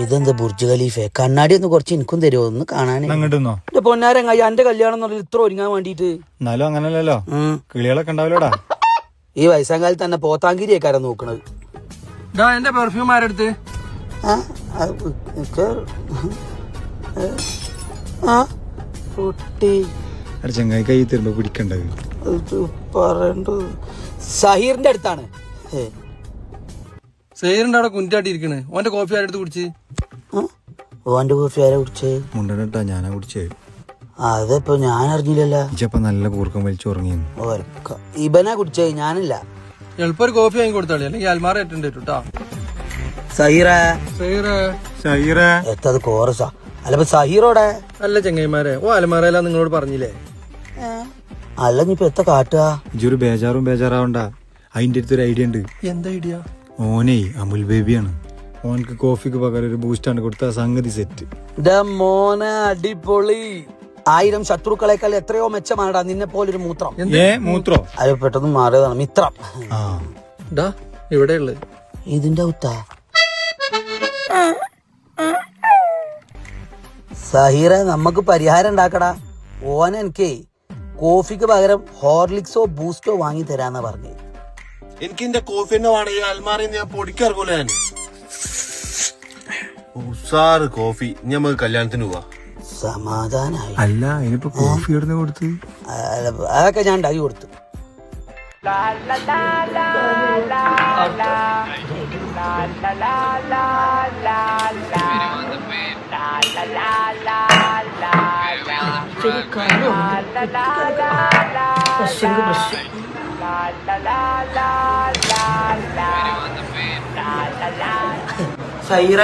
ഇതെന്താ ബുർജ് ഖലീഫെ? കണ്ണാടി ഒന്ന് കുറച്ച് എനിക്കും തരുമോ ഒന്ന് കാണാൻ? എന്റെ പൊന്നാരങ്ങായി എന്റെ കല്യാണം എന്ന് പറഞ്ഞാൽ ഇത്ര ഒരുങ്ങാൻ വേണ്ടിട്ട്. എന്നാലും അങ്ങനല്ലോ കിളികളൊക്കെ ഉണ്ടാവില്ലടാ. ഈ വയസ്സാം കാലത്ത് തന്നെ പോത്താങ്കിരിയേക്കാരാ നോക്കണത്. എന്റെ പെർഫ്യൂം ആരെടുത്ത്? ചങ്ങായി കൈ തരുമ്പോ പിടിക്കണ്ടത് പറയണ്ട. സഹീറിന്റെ അടുത്താണ്. സഹീറിന്റെ അവിടെ കുഞ്ചാട്ടി ഇരിക്കണ്. ഓന്റെ കോഫി ആരെടുത്ത് കുടിച്ച്? ഓന്റെ കോഫി ആരാ കുടിച്ചേ? മുണ്ടനട്ടാ ഞാനാ കുടിച്ചേ. അതിപ്പോ ഞാൻ അറിഞ്ഞില്ലല്ലോ. ഇച്ചപ്പ നല്ല കൂർക്കം വലിച്ചുറങ്ങി. ഇബനാ കുടിച്ചേ, ഞാനില്ല. എളുപ്പം ഒരു കോഫി വാങ്ങി കൊടുത്താളി, അല്ലെങ്കിൽ അൽമാറ ഏറ്റുണ്ട് കേട്ടോ. എത്തത് കോറസാ അല്ലപ്പോ സഹീറോടെ? അല്ല ചെങ്ങൈമാരെ, ഓ അൽമാറയിലാ നിങ്ങളോട് പറഞ്ഞില്ലേ? അല്ല ഇനിയിപ്പോ എത്ത കാട്ടുക? ഇജൊരു ബേജാറാവണ്ട. അതിന്റെ അടുത്തൊരു ഐഡിയ ഉണ്ട്. എന്താ ഐഡിയ? ഓനേ അമുൽ ബേബിയാണ്. ഓനക്ക് കോഫിക്ക് പകരം ഒരു ബൂസ്റ്റാണ് കൊടുത്ത സംഗതി സെറ്റ്. മോനെ അടിപൊളി. 1000 ശത്രുക്കളെക്കാൾ എത്രയോ മെച്ചമാണടാ നിന്നെ പോലൊരു മൂത്രം. മൂത്രോ? അത് പെട്ടെന്ന് മാറിയതാണ് മിത്രം. ഇവിടെ ഉള്ളത് ഇതിന്റെ ഔത്താ. സഹീറ നമുക്ക് പരിഹാരം ഉണ്ടാക്കടാ. ഓന എനിക്കേ കോഫിക്ക് പകരം ഹോർലിക്സോ ബൂസ്റ്റോ വാങ്ങി തരാന്നാ പറഞ്ഞു. എനിക്ക് എന്റെ കോഫി തന്നെ വേണമെങ്കിൽ അൽമാറിന്ന് ഞാൻ പൊടിക്കിറങ്ങൂല. ഞാൻ ഉസാറ് കോഫി. ഇനി നമുക്ക് കല്യാണത്തിന് പോവാ. സമാധാനായി. അല്ല ഇനിയിപ്പോ കോഫി ഇടുന്ന കൊടുത്ത് അതൊക്കെ ഞാൻ ഉണ്ടാക്കി കൊടുത്തു. സൈറ